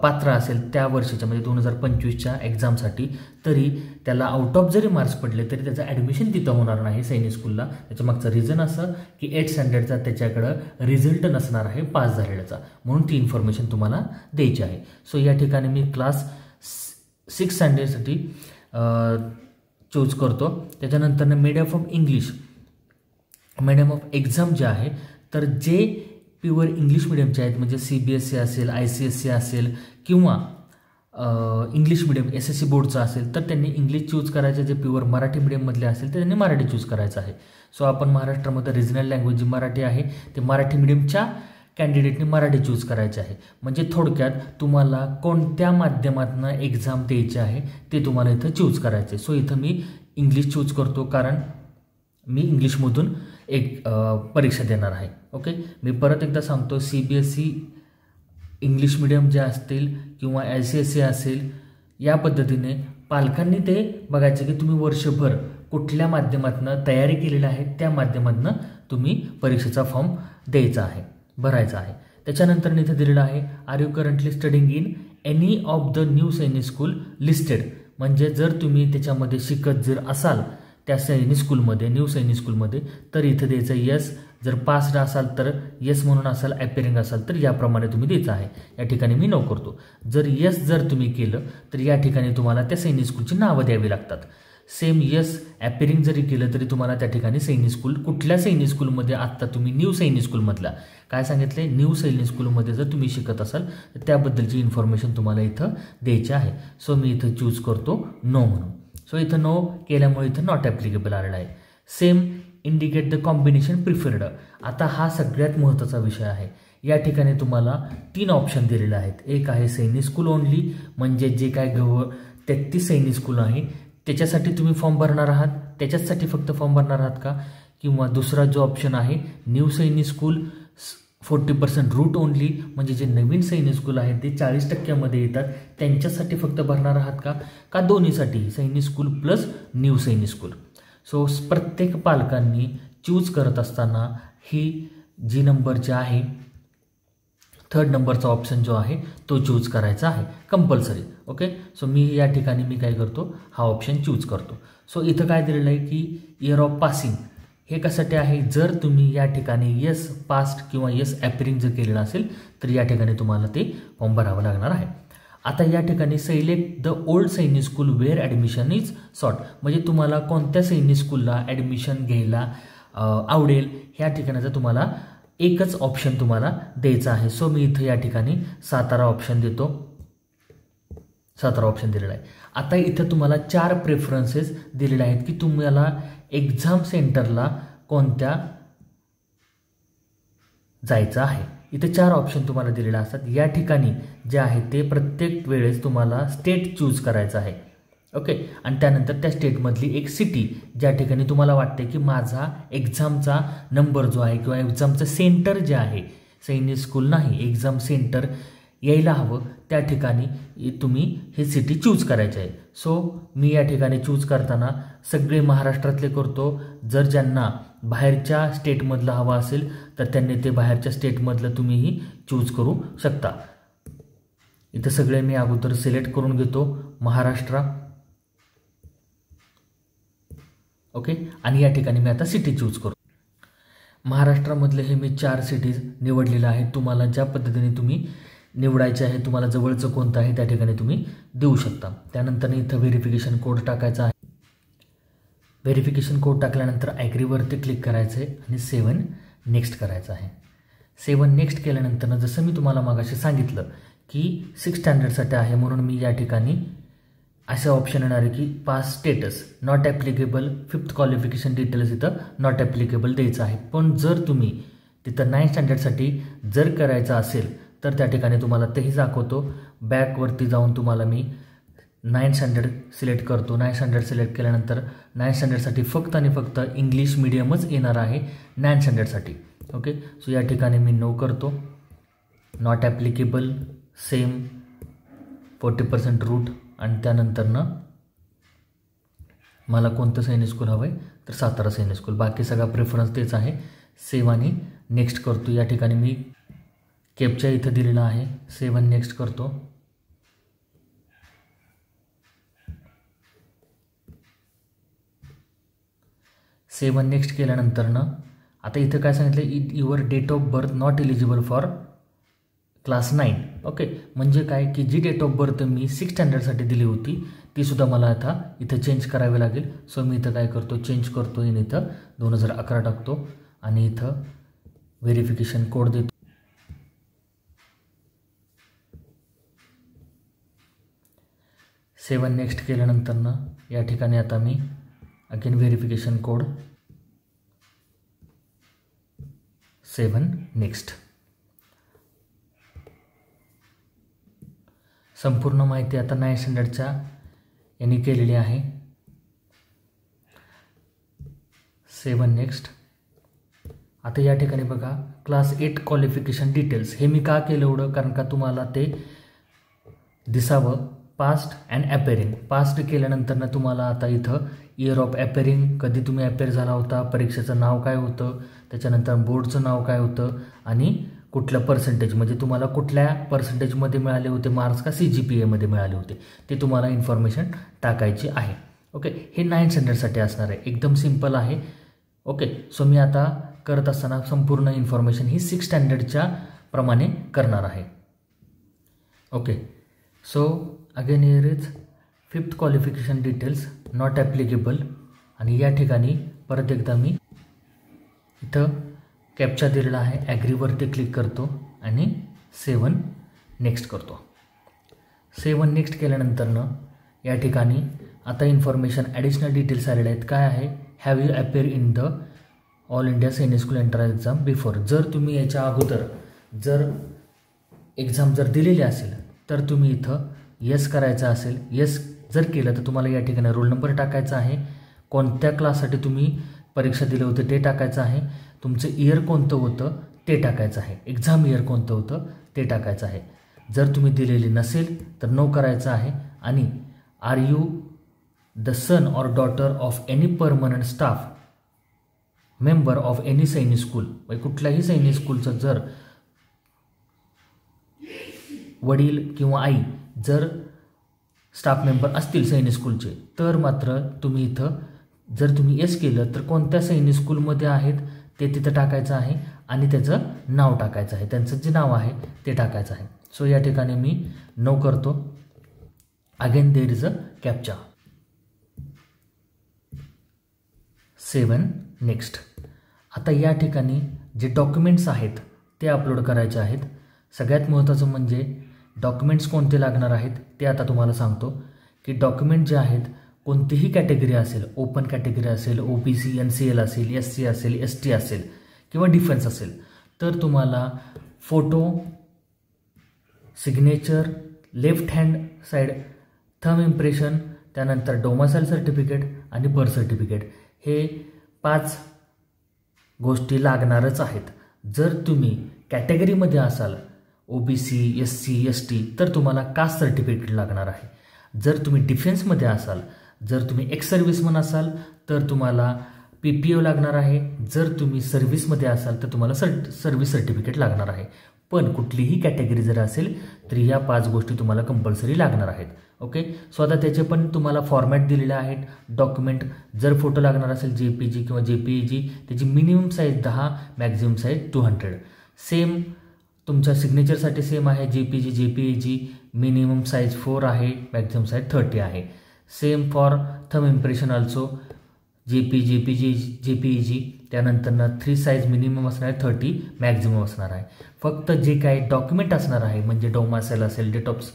पात्र असेल त्या वर्षीच्या म्हणजे 2025च्या एक्झामसाठी, तरी त्याला आउट ऑफ जरी मार्क्स पडले तरी त्याचं ॲडमिशन तिथं होणार नाही सैनिक स्कूलला. त्याच्या मागचं रिझन असं की 8 स्टँडर्डचा त्याच्याकडं रिझल्ट नसणार आहे पास झालेल्याचा, म्हणून ती इन्फॉर्मेशन तुम्हाला द्यायची आहे. सो या ठिकाणी मी क्लास 6 स्टँडर्डसाठी चूज करतो. त्याच्यानंतर medium of English, medium of exam जे आहे, तर जे प्युअर इंग्लिश मिडियमचे आहेत म्हणजे CBSE असेल, ICSE असेल किंवा इंग्लिश मिडियम SSC बोर्डचं असेल, तर त्यांनी इंग्लिश चूज करायचं. जे प्युअर मराठी मिडियममधले असेल तर त्यांनी मराठी चूज करायचं आहे. सो आपण महाराष्ट्रामध्ये रिजनल लँग्वेज जी मराठी आहे ते मराठी मिडियमच्या कॅन्डिडेटनी मराठी चूज करायचे आहे. म्हणजे थोडक्यात तुम्हाला कोणत्या माध्यमातून एक्झाम द्यायची आहे ते तुम्हाला इथं चूज करायचे. सो इथं मी इंग्लिश चूज करतो, कारण मी इंग्लिशमधून एक परीक्षा देणार आहे. ओके. मी परत एकदा सांगतो, CBSE इंग्लिश मिडियम जे असतील किंवा ICSE असेल, या पद्धतीने पालकांनी ते बघायचं की तुम्ही वर्षभर कुठल्या माध्यमातून तयारी केलेली आहे, त्या माध्यमातून तुम्ही परीक्षेचा फॉर्म द्यायचा आहे, भरायचा आहे. त्याच्यानंतर इथे दिलेलं आहे are you currently studying in any of the new Sainik school listed. म्हणजे जर तुम्ही त्याच्यामध्ये शिकत जर असाल त्या सैनिक स्कूलमध्ये, न्यू सैनिक स्कूलमध्ये, तर इथं द्यायचं यस. जर पास्ड असाल तर यस म्हणून असाल, ॲपिअरिंग असाल तर याप्रमाणे तुम्ही द्यायचं आहे. या ठिकाणी मी नो करतो. जर यस जर तुम्ही केलं तर या ठिकाणी तुम्हाला त्या सैनिक स्कूलची नावं द्यावी लागतात. सेम यस ॲपिअरिंग जरी केलं तरी तुम्हाला त्या ठिकाणी सैनिक स्कूल, कुठल्या सैनिक स्कूलमध्ये आत्ता तुम्ही न्यू सैनिक स्कूलमधला काय सांगितले, न्यू सैनिक स्कूलमध्ये जर तुम्ही शिकत असाल तर त्याबद्दलची इन्फॉर्मेशन तुम्हाला इथं द्यायची आहे. सो मी इथं चूज करतो नो म्हणून. सो इथं नो केल्यामुळे इथं नॉट ॲप्लिकेबल आलेलं आहे. Same indicate the combination preferred. आता हा सगळ्यात महत्त्वाचा विषय आहे. या ठिकाणी तुम्हाला 3 ऑप्शन दिलेले आहेत. एक आहे सैनिक स्कूल ओनली, म्हणजे जे काय 33 सैनिक स्कूल आहे त्याच्यासाठी तुम्ही फॉर्म भरणार आहात, त्याच्यासाठी फक्त फॉर्म भरणार आहात का? किंवा दुसरा जो ऑप्शन आहे new Sainik school 40% route only, म्हणजे जे नवीन सैनिक स्कूल आहेत ते 40% येतात त्यांच्यासाठी फक्त भरणार आहात का दोन्हीसाठी सैनिक school plus new Sainik school? So प्रत्येक पालकांनी चूज करत असताना ही जी नंबरची आहे 3rd नंबरचा ऑप्शन जो आहे तो चूज करायचा आहे कंपल्सरी. ओके, सो मी या ठिकाणी मी काय करतो, हा ऑप्शन चूज करतो. सो इथं काय दिलेलं आहे की इयर ऑफ पासिंग हे कशासाठी आहे? जर तुम्ही या ठिकाणी येस पास्ट किंवा येस ॲपिरिंग जर केलेलं असेल तर या ठिकाणी तुम्हाला ते फॉर्म भरावं लागणार आहे. आता या ठिकाणी select the old Sainik school where admission is sought, म्हणजे तुम्हाला कोणत्या सैनिक स्कूलला ॲडमिशन घ्यायला आवडेल ह्या ठिकाणाचा तुम्हाला एकच ऑप्शन तुम्हाला द्यायचा आहे. सो मी इथं या ठिकाणी सातारा ऑप्शन देतो, सातारा ऑप्शन दिलेला आहे. आता इथं तुम्हाला 4 प्रेफरन्सेस दिलेले आहेत की तुम्हाला एक्झाम सेंटरला कोणत्या जायचं आहे. इथे 4 ऑप्शन तुम्हाला दिलेले असतात. या ठिकाणी जे आहे ते प्रत्येक वेळेस तुम्हाला स्टेट चूज करायचं आहे. ओके, आणि त्यानंतर त्या स्टेटमधली एक सिटी ज्या ठिकाणी तुम्हाला वाटते की माझा एक्झामचा नंबर जो आहे किंवा एक्झामचं सेंटर जे आहे सैनिक स्कूल नाही, एक्झाम सेंटर यायला हवं त्या ठिकाणी तुम्ही हे सिटी चूज करायचे आहे. सो मी या ठिकाणी चूज करताना सगळे महाराष्ट्रातले करतो. जर ज्यांना बाहेरच्या स्टेटमधलं हवं असेल तर त्यांनी ते बाहेरच्या स्टेटमधलं तुम्हीही चूज करू शकता. इथं सगळे मी अगोदर सिलेक्ट करून घेतो महाराष्ट्र. ओके, आणि या ठिकाणी मी आता सिटी चूज करू. महाराष्ट्रामधले हे मी 4 सिटीज निवडलेलं आहे. तुम्हाला ज्या पद्धतीने तुम्ही निवडायचे आहे, तुम्हाला जवळचं कोणतं आहे त्या ठिकाणी तुम्ही देऊ शकता. त्यानंतर इथं व्हेरिफिकेशन कोड टाकायचा आहे. व्हेरिफिकेशन कोड टाकल्यानंतर ॲग्रीवरती क्लिक करायचं आहे आणि 7 नेक्स्ट करायचं आहे. 7 नेक्स्ट केल्यानंतर जसं मी तुम्हाला मागाशी सांगितलं की 6 स्टँडर्डसाठी आहे म्हणून मी या ठिकाणी असं ऑप्शन येणार आहे की pass status not applicable 5th qualification details इथं नॉट ॲप्लिकेबल द्यायचं आहे. पण जर तुम्ही तिथं 9 स्टँडर्डसाठी जर करायचं असेल तर त्या ठिकाणी तुम्हाला तेही दाखवतो. बॅकवरती जाऊन तुम्हाला मी 9 स्टँडर्ड सिलेक्ट करतो. 9 स्टँडर्ड सिलेक्ट केल्यानंतर 9 स्टँडर्डसाठी फक्त आणि फक्त इंग्लिश मीडियमच येणार आहे 9 स्टँडर्डसाठी. ओके, सो या ठिकाणी मी नो करतो. नॉट ॲप्लिकेबल सेम 40% रूट आणि त्यानंतरनं मला कोणतं सैनिक स्कूल हवं आहे तर सातारा सैनिक स्कूल. बाकी सगळा प्रेफरन्स तेच आहे. सेव्ह आणि नेक्स्ट करतो. या ठिकाणी मी कॅप्चा इथं दिलेला आहे. 7 नेक्स्ट करतो. सेवन नेक्स्ट केल्यानंतरनं आता इथं काय सांगितलं, your date of birth not eligible for class 9. Okay, म्हणजे काय की जी डेट ऑफ बर्थ मी 6 स्टँडर्डसाठी दिली होती तीसुद्धा मला आता इथं चेंज करावी लागेल. सो मी इथं काय करतो, चेंज करतो आणि इथं 2011 टाकतो आणि इथं व्हेरिफिकेशन कोड देतो. सेवन नेक्स्ट केल्यानंतरनं या ठिकाणी आता me again verification code 7 next. संपूर्ण माहिती आता 9 स्टँडर्डच्या यांनी केलेली आहे. 7 नेक्स्ट. आता या ठिकाणी बघा क्लास 8 क्वालिफिकेशन डिटेल्स. हे मी का केलं एवढं, कारण का तुम्हाला ते दिसावं. Past and ॲपेरिंग. पास्ट केल्यानंतर तुम्हाला आता इथं इयर ऑफ ॲपेरिंग, कधी तुम्ही ॲपेअर झाला होता, परीक्षेचं नाव काय होतं, त्याच्यानंतर बोर्डचं नाव काय होतं आणि कुठल्या पर्सेंटेज, म्हणजे तुम्हाला कुठल्या पर्सेंटेजमध्ये मिळाले होते मार्क्स का CGPAमध्ये मिळाले होते, ते तुम्हाला इन्फॉर्मेशन टाकायची आहे. ओके, हे 9 स्टँडर्डसाठी असणार आहे. एकदम सिम्पल आहे. ओके, सो मी आता करत असताना संपूर्ण इन्फॉर्मेशन ही 6 स्टँडर्डच्या प्रमाणे करणार आहे. Okay, so again here is 5th qualification details not applicable आणि या ठिकाणी परत एकदा मी इथं कॅप्चा दिलेला आहे. ॲग्रीवरती क्लिक करतो आणि 7 नेक्स्ट करतो. 7 नेक्स्ट केल्यानंतरनं या ठिकाणी आता इन्फॉर्मेशन ॲडिशनल डिटेल्स आलेले आहेत. काय आहे, have you appear in the all India Sainik school entrance exam before. जर तुम्ही याच्या अगोदर जर एक्झाम जर दिलेली असेल तर तुम्ही इथं येस करायचं असेल. येस जर केलं तर तुम्हाला या ठिकाणी रोल नंबर टाकायचा आहे, कोणत्या क्लाससाठी तुम्ही परीक्षा दिली होती ते टाकायचं आहे, तुमचं इयर कोणतं होतं ते टाकायचं आहे, एक्झाम इयर कोणतं होतं ते टाकायचं आहे. जर तुम्ही दिलेली नसेल तर नो करायचं आहे. आणि are you the son or daughter of any permanent staff member of any Sainik school. कुठल्याही सैनिक स्कूलचं जर वडील किंवा आई जर स्टाफ मेंबर असतील सैनिक स्कूलचे तर मात्र तुम्ही इथं जर तुम्ही येस केलं तर कोणत्या सैनिक स्कूलमध्ये आहेत ते तिथं टाकायचं आहे आणि त्याचं नाव टाकायचं आहे, त्यांचं जे नाव आहे ते टाकायचं आहे. सो या ठिकाणी मी नो करतो. Again there is a captcha. 7 next. आता या ठिकाणी जे डॉक्युमेंट्स आहेत ते अपलोड करायचे आहेत. सगळ्यात महत्त्वाचं म्हणजे डॉक्युमेंट्स कोणते लागणार आहेत ते आता तुम्हाला सांगतो. की डॉक्युमेंट जे आहेत कोणतीही कॅटेगरी असेल, ओपन कॅटेगरी असेल, OBC NCL असेल, SC असेल, ST असेल किंवा डिफेन्स असेल तर तुम्हाला photo, signature, left hand side, thumb impression, त्यानंतर डोमासाईल सर्टिफिकेट आणि बर्थ सर्टिफिकेट हे 5 गोष्टी लागणारच आहेत. जर तुम्ही कॅटेगरीमध्ये असाल OBC, SC, ST तर तुम्हाला कास्ट सर्टिफिकेट लागणार आहे. जर तुम्ही डिफेन्समध्ये असाल, जर तुम्ही एक्स सर्व्हिसमन असाल तर तुम्हाला PPO लागणार आहे. जर तुम्ही सर्व्हिसमध्ये असाल तर तुम्हाला सर्व्हिस सर्टिफिकेट लागणार आहे. पण कुठलीही कॅटेगरी जर असेल तर या 5 गोष्टी तुम्हाला कंपल्सरी लागणार आहेत. ओके. सो आता त्याचे पण तुम्हाला फॉर्मॅट दिलेले आहेत. डॉक्युमेंट जर फोटो लागणार असेल JPG किंवा JPEG त्याची minimum size 10, maximum size 200. Same तुमच्या सिग्नेचरसाठी सेम आहे. JPG मिनिमम साईज 4 आहे, मॅक्झिमम साईज 30 आहे. Same for thumb impression also JPEG त्यानंतर 3 साईज मिनिमम असणार आहे, 30 मॅक्झिमम असणार आहे. फक्त जे काही डॉक्युमेंट असणार आहे म्हणजे डोमासाईल असेल, डेट ऑफ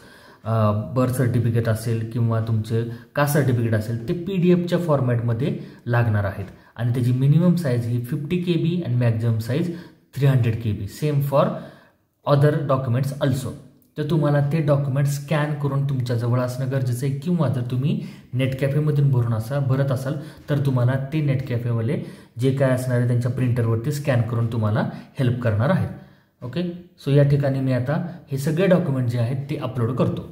बर्थ सर्टिफिकेट असेल किंवा तुमचे कास्ट सर्टिफिकेट असेल ते PDFच्या फॉर्मॅटमध्ये लागणार आहेत. आणि त्याची मिनिमम साईज ही 50 KB आणि maximum size 300 KB. Same for other documents also. तर तुम्हाला ते डॉक्युमेंट स्कॅन करून तुमच्याजवळ असणं गरजेचं आहे. किंवा जर तुम्ही नेट कॅफेमधून भरत असाल तर तुम्हाला ते नेट कॅफेवाले जे काय असणार आहे त्यांच्या प्रिंटरवरती स्कॅन करून तुम्हाला हेल्प करणार आहेत. ओके. सो या ठिकाणी मी आता हे सगळे डॉक्युमेंट जे आहेत ते अपलोड करतो.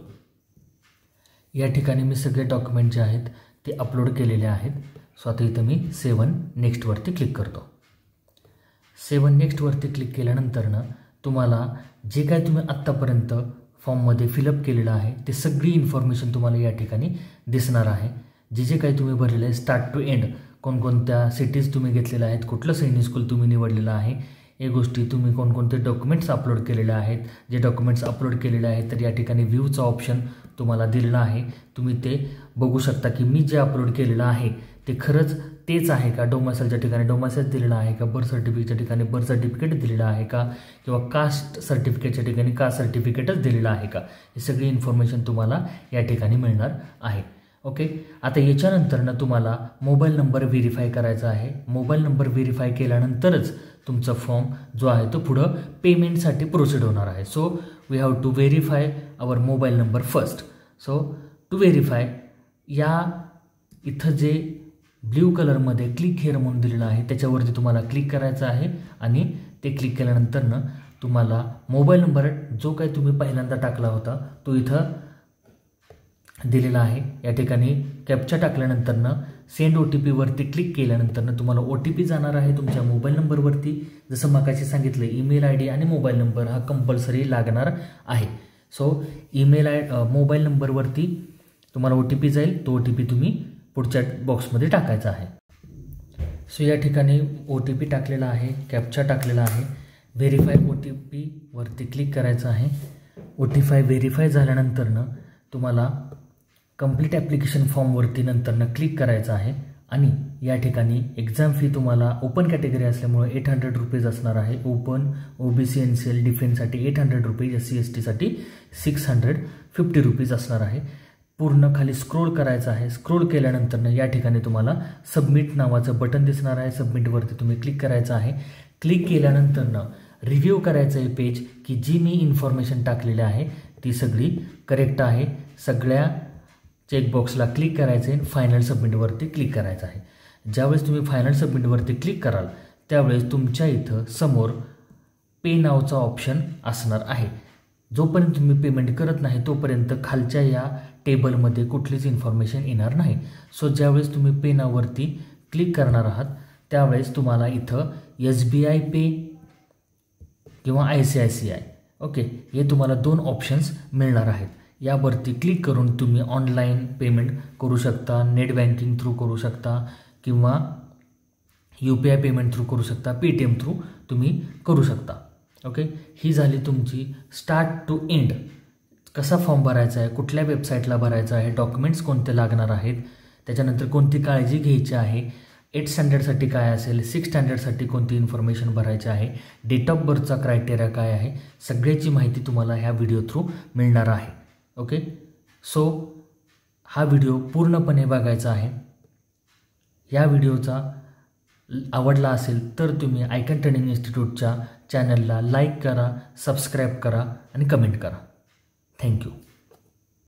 या ठिकाणी मी सगळे डॉक्युमेंट जे आहेत ते अपलोड केलेले आहेत. सो आता इथं मी 7 नेक्स्टवरती क्लिक करतो. 7 नेक्स्टवरती क्लिक केल्यानंतरनं तुम्हाला जे काय तुम्ही आत्तापर्यंत फॉर्ममध्ये फिलअप केलेलं आहे ते सगळी इन्फॉर्मेशन तुम्हाला या ठिकाणी दिसणार आहे. जे काही तुम्ही भरलेलं आहे स्टार्ट टू एंड, कोणकोणत्या सिटीज तुम्ही घेतलेल्या आहेत, कुठलं सैनिक स्कूल तुम्ही निवडलेलं आहे, हे गोष्टी तुम्ही कोणकोणते डॉक्युमेंट्स अपलोड केलेले आहेत. जे डॉक्युमेंट्स अपलोड केलेले आहेत तर या ठिकाणी व्ह्यूचा ऑप्शन तुम्हाला दिलेला आहे. तुम्ही ते बघू शकता की मी जे अपलोड केलेलं आहे ते खरंच तेच आहे का, डोमासाईलच्या ठिकाणी डोमासाईल दिलेलं आहे का, बर्थ सर्टिफिकेटच्या ठिकाणी बर्थ सर्टिफिकेट दिलेलं आहे का, किंवा कास्ट सर्टिफिकेटच्या ठिकाणी कास्ट सर्टिफिकेटच दिलेलं आहे का, ही सगळी इन्फॉर्मेशन तुम्हाला या ठिकाणी मिळणार आहे. ओके. आता याच्यानंतरनं तुम्हाला मोबाईल नंबर व्हेरीफाय करायचा आहे. मोबाईल नंबर व्हेरीफाय केल्यानंतरच तुमचा फॉर्म जो आहे तो पुढं पेमेंटसाठी प्रोसीड होणार आहे. So we have to verify our mobile number first. So to verify या इथं जे ब्ल्यू कलरमध्ये क्लिक हिअर म्हणून दिलेलं आहे त्याच्यावरती तुम्हाला क्लिक करायचं आहे. आणि ते क्लिक केल्यानंतरनं तुम्हाला मोबाईल नंबर जो काही तुम्ही पहिल्यांदा टाकला होता तो इथं दिलेला आहे. या ठिकाणी कॅप्चा टाकल्यानंतरनं सेंड OTP वरती क्लिक केल्यानंतरनं तुम्हाला OTP जाणार आहे तुमच्या मोबाईल नंबरवरती. जसं मगाशी सांगितलं ईमेल ID आणि मोबाईल नंबर हा कंपल्सरी लागणार आहे. सो मोबाईल नंबरवरती तुम्हाला OTP जाईल. तो OTP तुम्ही पुढच्या बॉक्समध्ये टाकायचा आहे. सो या ठिकाणी OTP टाकलेला आहे, कॅप्चा टाकलेला आहे. व्हेरीफाय OTP वरती क्लिक करायचं आहे. OTP व्हेरीफाय झाल्यानंतरनं तुम्हाला कंप्लीट ॲप्लिकेशन फॉर्मवरती नंतरनं क्लिक करायचं आहे. आणि या ठिकाणी एक्झाम फी तुम्हाला ओपन कॅटेगरी असल्यामुळे 800 रुपीज असणार आहे. Open OBC NCL डिफेन्ससाठी 800 rupees, SC ST साठी 650 रुपीज असणार आहे. पूर्ण खाली स्क्रोल करायचं आहे. स्क्रोल केल्यानंतर या ठिकाणी तुम्हाला सबमिट नावाचं बटन दिसणार आहे. सबमिटवरती तुम्ही क्लिक करायचं आहे. क्लिक केल्यानंतर रिव्ह्यू करायचं आहे पेज की जी मी इन्फॉर्मेशन टाकलेली आहे ती सगळी करेक्ट आहे. सगळ्या चेकबॉक्सला क्लिक करायचं आहे. फायनल सबमिटवरती क्लिक करायचं आहे. ज्यावेळेस तुम्ही फायनल सबमिटवरती क्लिक कराल त्यावेळेस तुमच्या इथं समोर पे नावचा ऑप्शन असणार आहे. जोपर्यंत तुम्ही पेमेंट करत नाही तोपर्यंत खालच्या या टेबलमध्ये कुठलीच इन्फॉर्मेशन येणार नाही. सो ज्यावेळेस तुम्ही पे नाववरती क्लिक करणार आहात त्यावेळेस तुम्हाला इथं SBI पे किंवा ICICI ओके हे तुम्हाला 2 ऑप्शन्स मिळणार आहेत. यावरती क्लिक करून तुम्ही ऑनलाईन पेमेंट करू शकता, नेट बँकिंग थ्रू करू शकता किंवा UPI पेमेंट थ्रू करू शकता, Paytm थ्रू तुम्ही करू शकता. ओके ही झाली तुमची स्टार्ट टू एंड कसा फॉर्म भरायचा आहे, कुठल्या वेबसाईटला भरायचा आहे, डॉक्युमेंट्स कोणते लागणार आहेत, त्याच्यानंतर कोणती काळजी घ्यायची आहे, 8th स्टँडर्डसाठी काय असेल, 6th स्टँडर्डसाठी कोणती इन्फॉर्मेशन भरायची आहे, डेट ऑफ बर्थचा क्रायटेरिया काय आहे, सगळ्याची माहिती तुम्हाला ह्या व्हिडिओ थ्रू मिळणार आहे. ओके सो हा व्हिडिओ पूर्णपणे बघायचा आहे. या व्हिडिओचा आवडला असेल तर तुम्ही आयकॉन ट्रेनिंग इन्स्टिट्यूटच्या चॅनलला लाईक करा, सबस्क्राईब करा आणि कमेंट करा. थँक्यू.